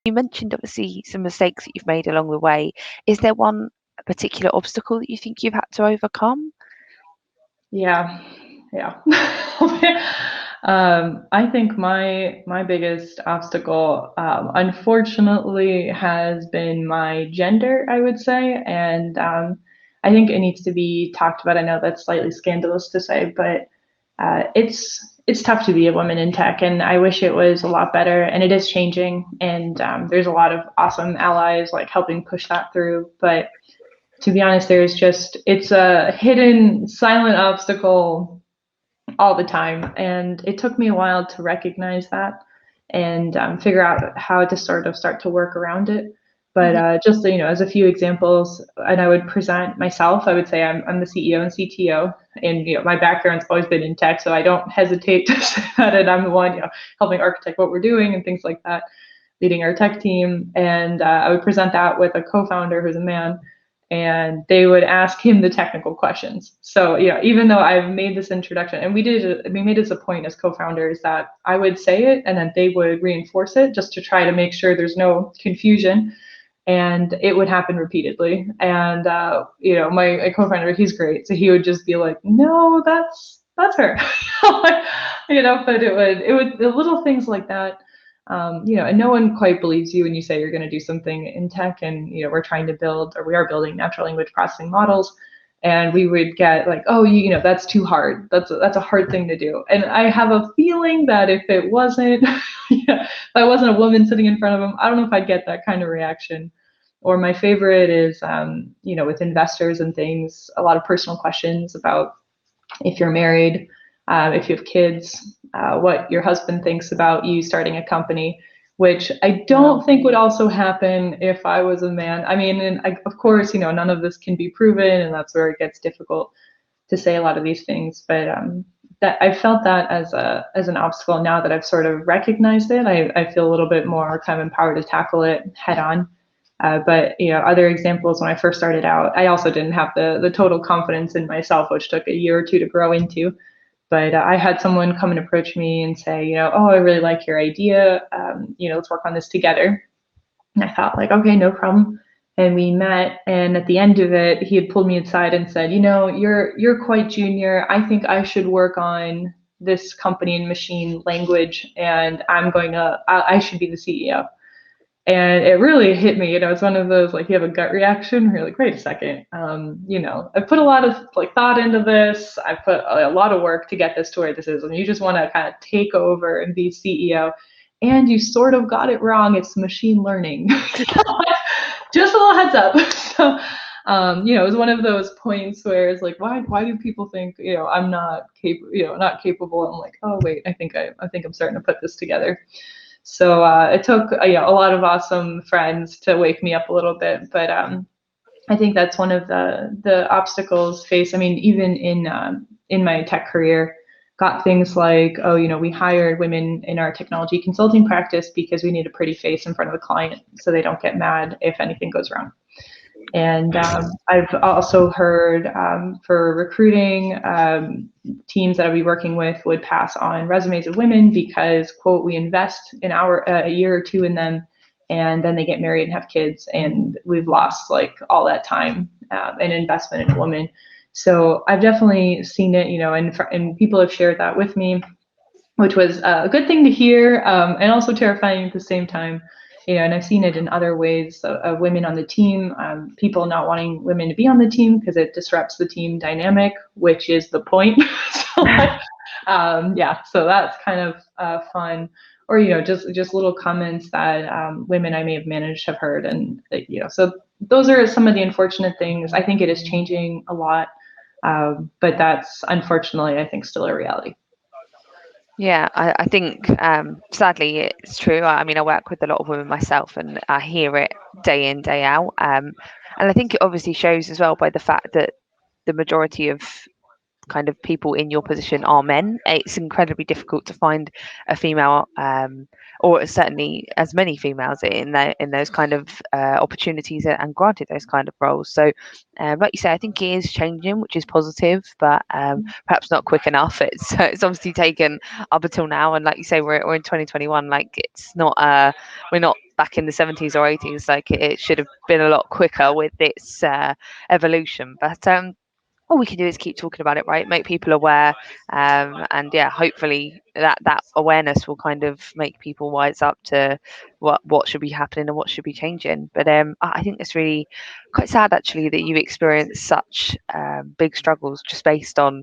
you mentioned obviously some mistakes that you've made along the way. Is there one particular obstacle that you think you've had to overcome? Yeah, yeah. I think my biggest obstacle, unfortunately, has been my gender, I would say, and I think it needs to be talked about. I know that's slightly scandalous to say, but it's tough to be a woman in tech, and I wish it was a lot better. And it is changing, and there's a lot of awesome allies like helping push that through, but to be honest, it's a hidden, silent obstacle all the time. And it took me a while to recognize that and figure out how to sort of start to work around it. But just, as a few examples, and I would present myself, I would say I'm the CEO and CTO, and, my background's always been in tech, so I don't hesitate to say that. And I'm the one, helping architect what we're doing and things like that, leading our tech team. And I would present that with a co-founder who's a man, and they would ask him the technical questions. So, even though I've made this introduction, and we made this a point as co-founders that I would say it and then they would reinforce it just to try to make sure there's no confusion. And it would happen repeatedly. And, my co-founder, he's great. So he would just be like, no, that's her, but it would, the little things like that. And no one quite believes you when you say you're going to do something in tech, and we're trying to build, or we are building, natural language processing models, and we would get like, oh, that's too hard. That's a hard thing to do. And I have a feeling that if it wasn't, if I wasn't a woman sitting in front of them, I don't know if I'd get that kind of reaction. Or my favorite is, with investors and things, a lot of personal questions about if you're married, if you have kids, what your husband thinks about you starting a company, which I don't think would also happen if I was a man. I mean, and of course, none of this can be proven, and that's where it gets difficult to say a lot of these things. But that I felt that as an obstacle. Now that I've sort of recognized it, I feel a little bit more kind of empowered to tackle it head on. But other examples, when I first started out, I also didn't have the total confidence in myself, which took a year or two to grow into. But I had someone come and approach me and say, oh, I really like your idea. Let's work on this together. And I thought, like, okay, no problem. And we met, and at the end of it, he had pulled me aside and said, you're quite junior. I think I should work on this company in machine language, and I should be the CEO. And it really hit me. It's one of those, like, you have a gut reaction where you're like, wait a second. I put a lot of thought into this. I put a lot of work to get this to where this is. And you just want to kind of take over and be CEO. And you sort of got it wrong. It's machine learning. Just a little heads up. So, it was one of those points where it's like, why do people think, I'm not capable? I'm like, oh, wait, I think I'm starting to put this together. So it took a lot of awesome friends to wake me up a little bit, but I think that's one of the obstacles faced. I mean, even in my tech career, got things like, we hired women in our technology consulting practice because we need a pretty face in front of the client so they don't get mad if anything goes wrong. And I've also heard for recruiting, teams that I'd be working with would pass on resumes of women because, quote, we invest a year or two in them, and then they get married and have kids, and we've lost like all that time and investment in a woman. So I've definitely seen it, and people have shared that with me, which was a good thing to hear, and also terrifying at the same time. And I've seen it in other ways of women on the team, people not wanting women to be on the team because it disrupts the team dynamic, which is the point. So that's kind of fun. Or, just little comments that women I may have managed have heard. And, so those are some of the unfortunate things. I think it is changing a lot, but that's unfortunately, I think, still a reality. Yeah, I think sadly it's true. I mean, I work with a lot of women myself, and I hear it day in, day out. And I think it obviously shows as well by the fact that the majority of kind of people in your position are men. It's incredibly difficult to find a female, or certainly as many females in those kind of opportunities and granted those kind of roles. So, like you say, I think it is changing, which is positive, but perhaps not quick enough. It's obviously taken up until now, and like you say, we're in 2021. Like, it's not we're not back in the 70s or 80s. Like it should have been a lot quicker with its evolution. But all we can do is keep talking about it, right? Make people aware, and yeah, hopefully that awareness will kind of make people wise up to what should be happening and what should be changing. But I think it's really quite sad actually that you experienced such big struggles just based on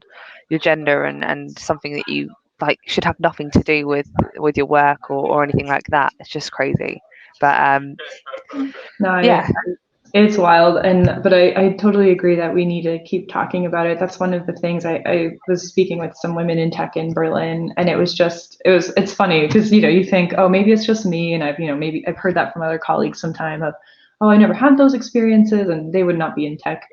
your gender and something that you like should have nothing to do with your work or anything like that. It's just crazy. But No, yeah, it's wild, and but I totally agree that we need to keep talking about it. That's one of the things I was speaking with some women in tech in Berlin, and it's funny because you think, oh, maybe it's just me, and maybe I've heard that from other colleagues sometime of, oh, I never had those experiences, and they would not be in tech,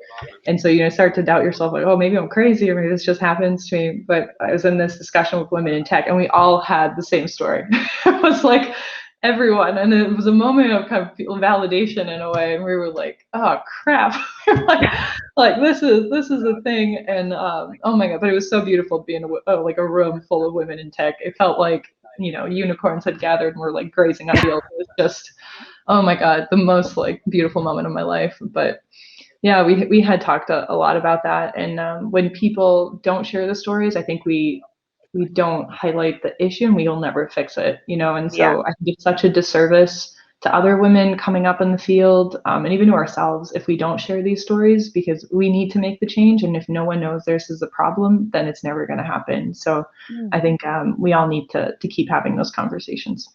and so start to doubt yourself, like, oh, maybe I'm crazy, or maybe this just happens to me. But I was in this discussion with women in tech, and we all had the same story. It was like everyone, and it was a moment of kind of validation in a way, and we were like, oh crap. like this is a thing. And oh my god, but it was so beautiful to be in like a room full of women in tech. It felt like unicorns had gathered and were like grazing on fields. It was just, oh my god, the most like beautiful moment of my life. But yeah, we had talked a lot about that. And when people don't share the stories, I think we don't highlight the issue, and we'll never fix it. And yeah. so I think it's such a disservice to other women coming up in the field, and even to ourselves, if we don't share these stories, because we need to make the change. And if no one knows this is a problem, then it's never going to happen. So I think we all need to keep having those conversations.